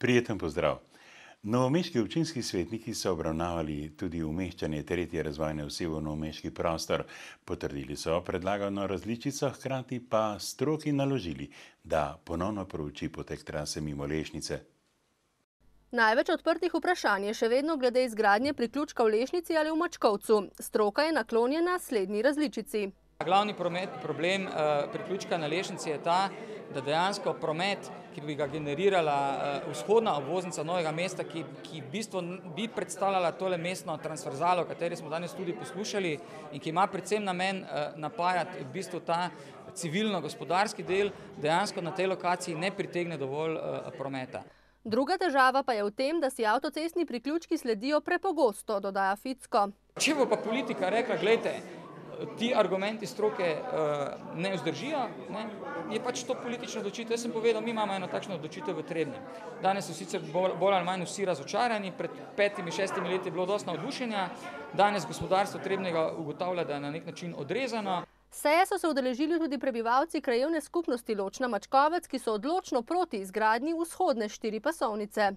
Prijeten pozdrav. Novomeški občinski svetniki so obravnavali tudi umeščanje tretje razvojne osi v novomeški prostor. Potrdili so predlagano različico, hkrati pa stroki naložili, da ponovno prouči potek trase mimo Lešnice. Največ odprtih vprašanj je še vedno glede izgradnje priključka v Lešnici ali v Mačkovcu. Stroka je naklonjena slednji različici. Glavni problem priključka na Lešnici je ta, da dejansko promet, ki bi ga generirala vzhodna obvoznica Novega mesta, ki v bistvu bi predstavljala tole mestno transverzalo, o kateri smo danes tudi poslušali in ki ima predvsem namen napajati v bistvu ta civilno-gospodarski del, dejansko na tej lokaciji ne pritegne dovolj prometa. Druga težava pa je v tem, da si avtocestni priključki sledijo prepogosto, dodaja Ficko. Če bo pa politika rekla, glejte, ti argumenti stroke ne vzdržijo, je pač to politična odločitev. Jaz sem povedal, mi imamo eno takšno odločitev v Trebnjem. Danes so sicer bolj ali manj vsi razočarani, pred 5-6 leti je bilo dosti navdušenja, danes gospodarstvo Trebnjega ugotavlja, da je na nek način odrezano. Seje so se udeležili tudi prebivalci krajevne skupnosti Ločna Mačkovec, ki so odločno proti izgradnji vzhodne štiripasovnice.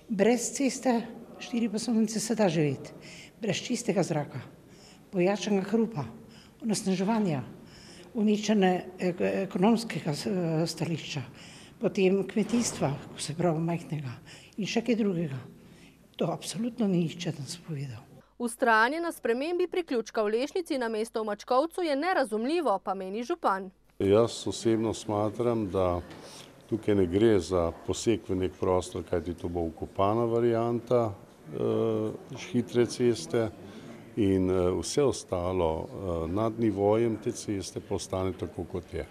Brez ceste štiripasovnice se da živeti, brez čistega zraka, pojačanega hrupa, onesnaževanja, uničene ekonomskega stališča, potem kmetijstva, ko se pravi majhnega in še kaj drugega. To absolutno ni nihče nas povedal. Vztrajanje na spremembi priključka v Lešnici namesto v Mačkovcu je nerazumljivo, pa meni župan. Jaz osebno smatram, da tukaj ne gre za poseg v nek prostor, kajti to bo vkopana varianta hitre ceste in vse ostalo nad nivojem te ceste pa ostane tako, kot je.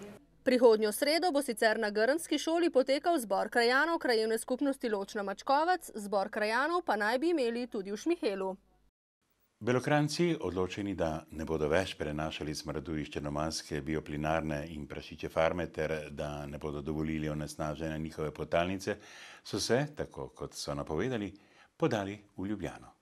Prihodnjo sredo bo sicer na Grnski šoli potekal zbor krajanov krajevne skupnosti Ločna Mačkovec, zbor krajanov pa naj bi imeli tudi v Šmihelu. Belokranjci, odločeni, da ne bodo več prenašali smradu iz črnomaljske bioplinarne in prašičje farme ter da ne bodo dovolili onesnaženja njihove podtalnice, so se, tako kot so napovedali, podali v Ljubljano.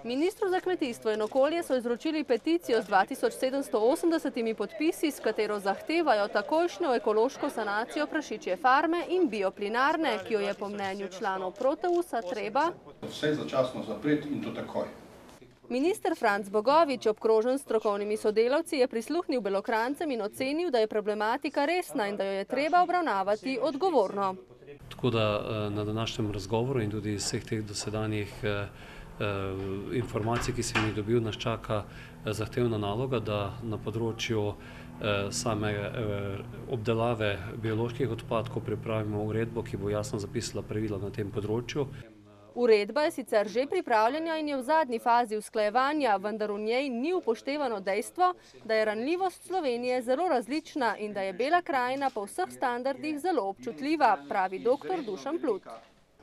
Ministru za kmetijstvo in okolje so izročili peticijo z 2780 podpisi, s katero zahtevajo takojšnjo ekološko sanacijo prašičje farme in bioplinarne, ki jo je po mnenju članov Proteusa treba vse začasno zapreti in to takoj. Minister Franc Bogovič, obkrožen s strokovnimi sodelavci, je prisluhnil Belokranjcem in ocenil, da je problematika resna in da jo je treba obravnavati odgovorno. Tako da na današnjem razgovoru in tudi iz vseh teh dosedanjih informacij, ki sem jih dobil, nas čaka zahtevna naloga, da na področju same obdelave bioloških odpadkov pripravimo uredbo, ki bo jasno zapisala pravila na tem področju. Uredba je sicer že pripravljena in je v zadnji fazi usklajevanja, vendar v njej ni upoštevano dejstvo, da je ranljivost Slovenije zelo različna in da je Bela krajina po vseh standardih zelo občutljiva, pravi dr. Dušan Plut.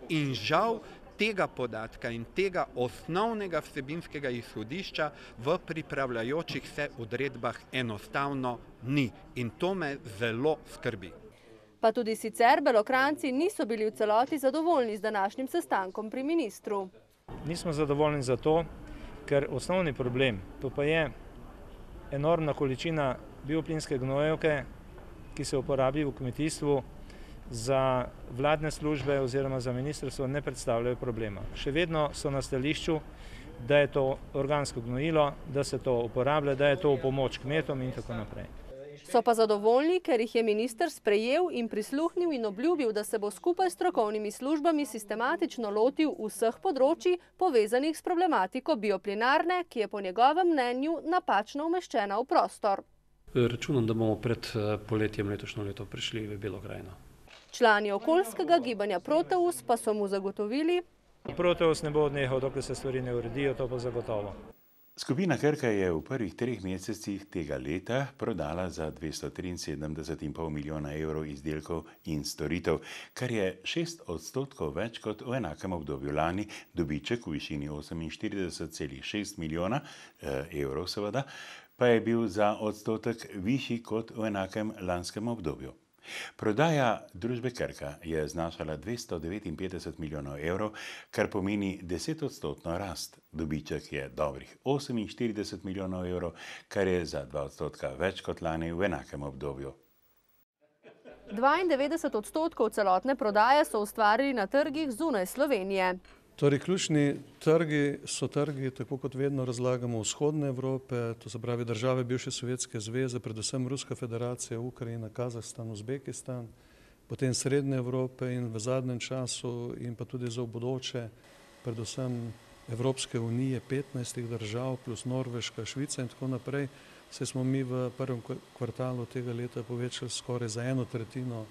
In žal tega podatka in tega osnovnega vsebinskega izhodišča v pripravljajočih se odredbah enostavno ni. In to me zelo skrbi. Pa tudi sicer Belokranjci niso bili v celoti zadovoljni z današnjim sestankom pri ministru. Nismo zadovoljni zato, ker osnovni problem, to pa je enormna količina bioplinske gnojevke, ki se uporabi v kmetijstvu, za vladne službe oziroma za ministrstvo ne predstavljajo problema. Še vedno so na stališču, da je to organsko gnojilo, da se to uporablja, da je to v pomoč kmetom in tako naprej. So pa zadovoljni, ker jih je minister sprejel in prisluhnil in obljubil, da se bo skupaj s strokovnimi službami sistematično lotil vseh področij povezanih s problematiko bioplinarne, ki je po njegovem mnenju napačno umeščena v prostor. Računam, da bomo pred poletjem letošnjo leto prišli v Belo krajino. Člani okoljskega gibanja Proteus pa so mu zagotovili: Proteus ne bo odnehal, dokler se stvari ne uredijo, to pa zagotovo. Skupina Krka je v prvih 3 mesecih tega leta prodala za 273,5 milijona evrov izdelkov in storitev, kar je 6% več kot v enakem obdobju lani. Dobiček v višini 48,6 milijona evrov seveda, pa je bil za odstotek višji kot v enakem lanskem obdobju. Prodaja družbe Krka je znašala 259 milijonov evrov, kar pomeni 10% rast. Dobiček je dobrih 48 milijonov evrov, kar je za 2% več kot lani v enakem obdobju. 92% celotne prodaje so ustvarili na trgih zunaj Slovenije. Torej, ključni trgi so trgi, tako kot vedno razlagamo, vzhodne Evrope, to se pravi države bivše Sovjetske zveze, predvsem Ruska federacija, Ukrajina, Kazahstan, Uzbekistan, potem Srednje Evrope in v zadnjem času in pa tudi za v bodoče, predvsem Evropske unije, 15 držav plus Norveška, Švica in tako naprej. Saj smo mi v prvem kvartalu tega leta povečali skoraj za 1/3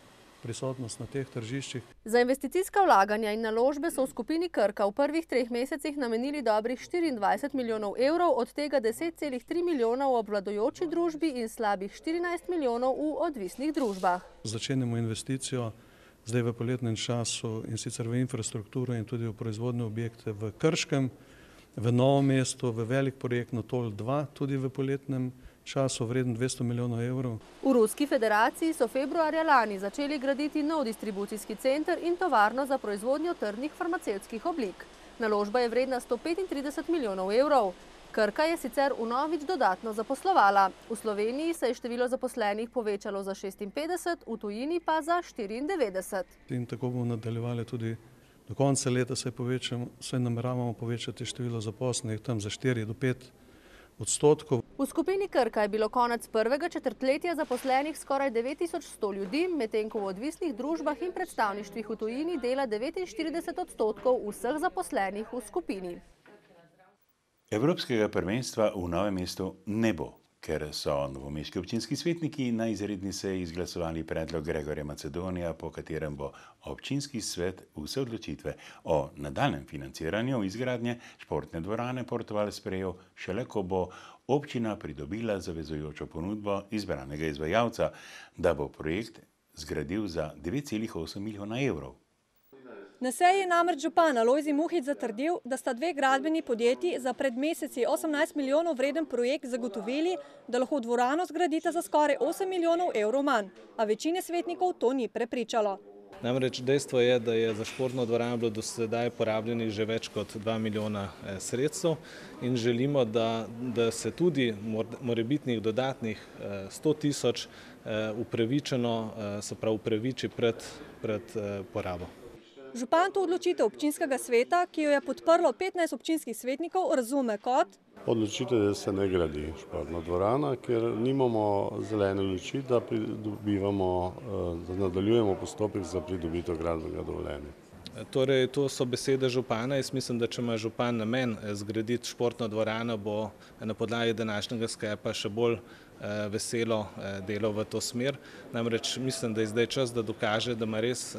prisotnost na teh tržiščih. Za investicijska vlaganja in naložbe so v skupini Krka v prvih 3 mesecih namenili dobrih 24 milijonov evrov, od tega 10,3 milijona v obvladujoči družbi in slabih 14 milijonov v odvisnih družbah. Začenjamo investicijo zdaj v poletnem času in sicer v infrastrukturo in tudi v proizvodne objekte v Krškem, v Novem mestu, v velik projekt Natol 2, tudi v poletnem času vreden 200 milijonov evrov. V Ruski federaciji so februarja lani začeli graditi nov distribucijski center in tovarno za proizvodnjo trdnih farmacevtskih oblik. Naložba je vredna 135 milijonov evrov. Krka je sicer vnovič dodatno zaposlovala. V Sloveniji se je število zaposlenih povečalo za 56, v tujini pa za 94. In tako bomo nadaljevali tudi do konca leta, se nameravamo povečati število zaposlenih tam za 4 do 5%. V skupini Krka je bilo konec prvega četrtletja zaposlenih skoraj 9100 ljudi, medtem ko v odvisnih družbah in predstavništvih v tujini dela 49% vseh zaposlenih v skupini. Evropskega prvenstva v Novem mestu ne bo, ker so novomeški občinski svetniki na izredni seji izglasovali predlog Gregorja Macedonija, po katerem bo občinski svet vse odločitve o nadaljnjem financiranju izgradnje športne dvorane Portorož sprejel šele, ko bo občina pridobila zavezujočo ponudbo izbranega izvajalca, da bo projekt zgradil za 9,8 milijona evrov. Na seji je namreč župan Alojzij Muhič zatrdil, da sta 2 gradbeni podjetji za pred meseci 18 milijonov vreden projekt zagotovili, da lahko dvorano zgradita za skoraj 8 milijonov evrov manj, a večine svetnikov to ni prepričalo. Namreč dejstvo je, da je za športno dvorano bilo do sedaj porabljenih že več kot 2 milijona sredstev in želimo, da se tudi morebitnih dodatnih 100 tisoč upravičeno, se pravi upraviči pred porabo. Župan to odločitev občinskega sveta, ki jo je podprlo 15 občinskih svetnikov, razume kot odločitev, da se ne gradi športna dvorana, ker nimamo zelene luči, da nadaljujemo postopek za pridobitev gradbenega dovoljenja. Torej, to so besede župana. Jaz mislim, da če ima župan namen zgraditi športno dvorano, bo na podlagi današnjega sklepa še bolj veselo delal v to smer. Namreč mislim, da je zdaj čas, da dokaže, da ima res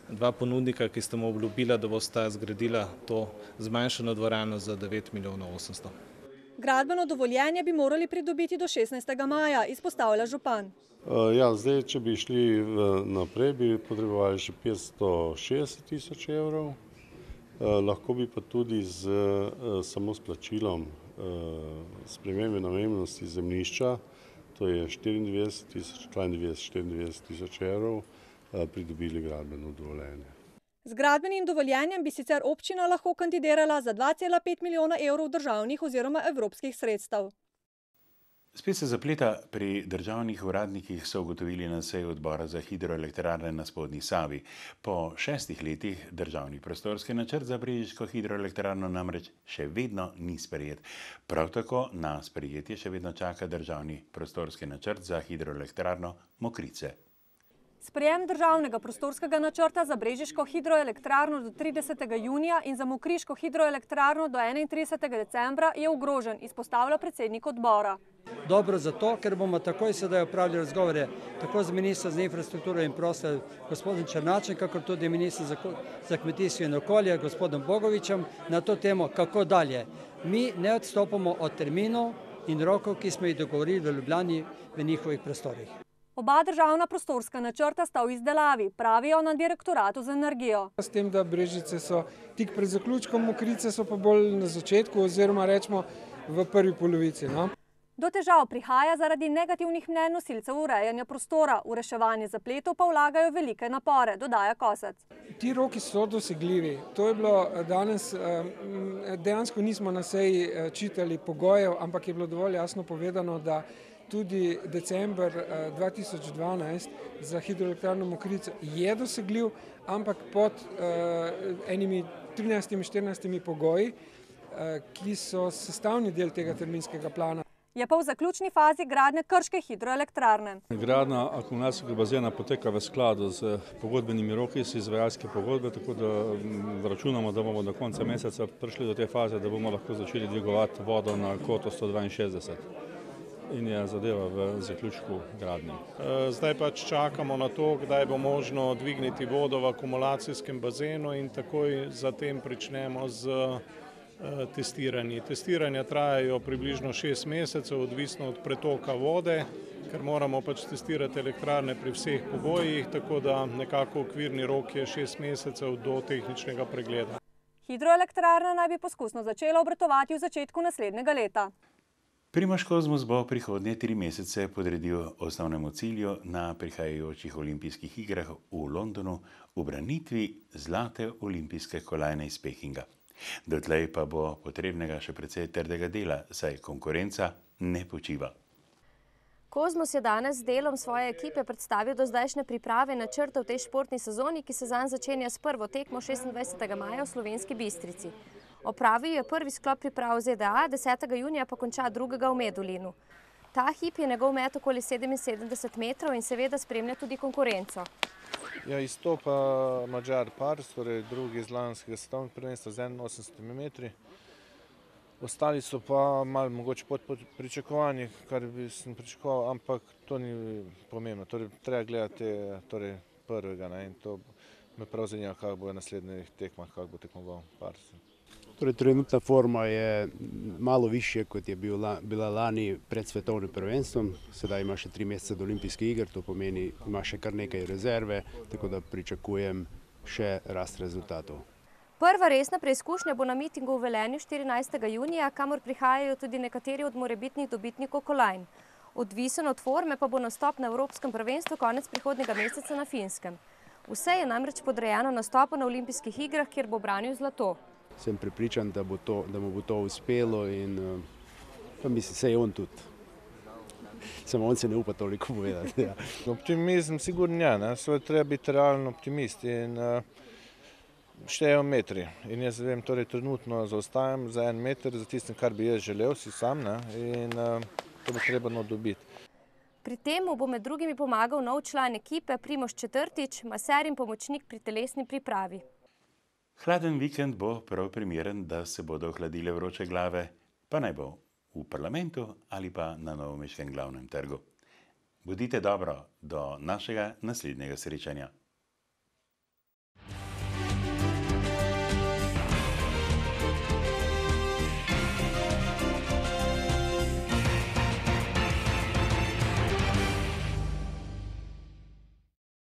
dva ponudnika, ki sta mu obljubila, da bosta zgradila to zmanjšano dvorano za 9 milijonov 800. Gradbeno dovoljenje bi morali pridobiti do 16. maja, izpostavlja župan. Ja, zdaj, če bi šli naprej, bi potrebovali še 560 tisoč evrov. Lahko bi pa tudi samo s plačilom spremembe namembnosti zemljišča, to je 92 tisoč evrov, pridobili gradbeno dovoljenje. Z gradbenim dovoljenjem bi sicer občina lahko kandidirala za 2,5 milijona evrov državnih oziroma evropskih sredstev. Spet se zapleta pri državnih uradnikih, so ugotovili na seji odbora za hidroelektrarne na Spodnji Savi. Po 6 letih državni prostorski načrt za brežiško hidroelektrarno namreč še vedno ni sprejet. Prav tako na sprejetje še vedno čaka državni prostorski načrt za hidroelektrarno Mokrice. Sprejem državnega prostorskega načrta za brežiško hidroelektrarno do 30. junija in za mokriško hidroelektrarno do 31. decembra je ogrožen, izpostavlja predsednik odbora. Dobro zato, ker bomo takoj sedaj opravili razgovore tako z ministrom za infrastrukturo in prostor gospodom Černačem, kakor tudi ministrom za kmetijstvo in okolje gospodom Bogovičem na to temo, kako dalje. Mi ne odstopamo od terminov in rokov, ki smo jih dogovorili v Ljubljani v njihovih prostorih. Oba državna prostorska načrta sta v izdelavi, pravijo na direktoratu za energijo. S tem, da Brežice so tik pred zaključkom, Mokrice so pa bolj na začetku oziroma rečemo v prvi polovici. No? Do težav prihaja zaradi negativnih mnenj nosilcev urejanja prostora, v reševanje zapletov pa vlagajo velike napore, dodaja Kosec. Ti roki so dosegljivi. To je bilo danes, dejansko nismo na seji čitali pogojev, ampak je bilo dovolj jasno povedano, da tudi december 2012 za hidroelektrarno Mokrice je dosegljiv, ampak pod enimi 13-14 pogoji, ki so sestavni del tega terminskega plana. Je pa v zaključni fazi gradnje krške hidroelektrarne. Gradnja akumulacijskega bazena poteka v skladu z pogodbenimi roki, z izvajalske pogodbe, tako da računamo, da bomo do konca meseca prišli do te faze, da bomo lahko začeli dvigovati vodo na koto 162 in je zadeva v zaključku gradnje. Zdaj pač čakamo na to, kdaj bo možno dvigniti vodo v akumulacijskem bazenu in takoj zatem pričnemo z testiranje. Testiranja trajajo približno 6 mesecev, odvisno od pretoka vode, ker moramo pač testirati elektrarne pri vseh pogojih, tako da nekako okvirni rok je 6 mesecev do tehničnega pregleda. Hidroelektrarna naj bi poskusno začela obratovati v začetku naslednjega leta. Primož Kozmus bo prihodnje 3 mesece podredil osnovnemu cilju na prihajajočih olimpijskih igrah v Londonu v branitvi zlate olimpijske kolajne iz Pekinga. Dotlej pa bo potrebnega še precej trdega dela, saj konkurenca ne počiva. Kozmus je danes z delom svoje ekipe predstavil do zdajšnje priprave načrtov v tej športni sezoni, ki se zanj začenja s prvo tekmo 26. maja v Slovenski Bistrici. Opravil je prvi sklop priprav v ZDA, 10. junija pa konča drugega v Medulinu. Ta hip je njegov met okoli 77 metrov in seveda spremlja tudi konkurenco. Ja, izstopa Madžar Pars, torej drugi iz lanskega svetovnega prvenstva z 81 metri. Ostali so pa malo mogoče pod pričakovanji, kar bi sem pričakoval, ampak to ni pomembno. Torej, treba gledati prvega in to me prav zanima, kako bo v naslednjih tekmah, kako bo tekmoval Pars. Torej, trenutna forma je malo više, kot je bila lani pred svetovnim prvenstvom. Sedaj ima še 3 mesece do olimpijskih iger, to pomeni, ima še kar nekaj rezerve, tako da pričakujem še rast rezultatov. Prva resna preizkušnja bo na mitingu v Velenju 14. junija, kamor prihajajo tudi nekateri od morebitnih dobitnikov kolajn. Odvisen od forme pa bo nastop na Evropskem prvenstvu konec prihodnjega meseca na Finskem. Vse je namreč podrejeno nastopu na olimpijskih igrah, kjer bo branil zlato. Sem prepričan, da mu bo to uspelo in pa mislim, se je on tudi. Samo on se ne upa toliko povedati. Optimizem sigurno je, sve treba biti realen optimist in štejejo metri. In jaz vem, torej trenutno zaostajam za 1 meter, za tistim, kar bi jaz želel si sam in to bo treba dobiti. Pri tem mu bo med drugimi pomagal nov član ekipe Primož Četrtič, maser in pomočnik pri telesni pripravi. Hladen vikend bo prav primeren, da se bodo ohladile vroče glave, pa naj bo v parlamentu ali pa na novomeškem glavnem trgu. Bodite dobro do našega naslednjega srečanja.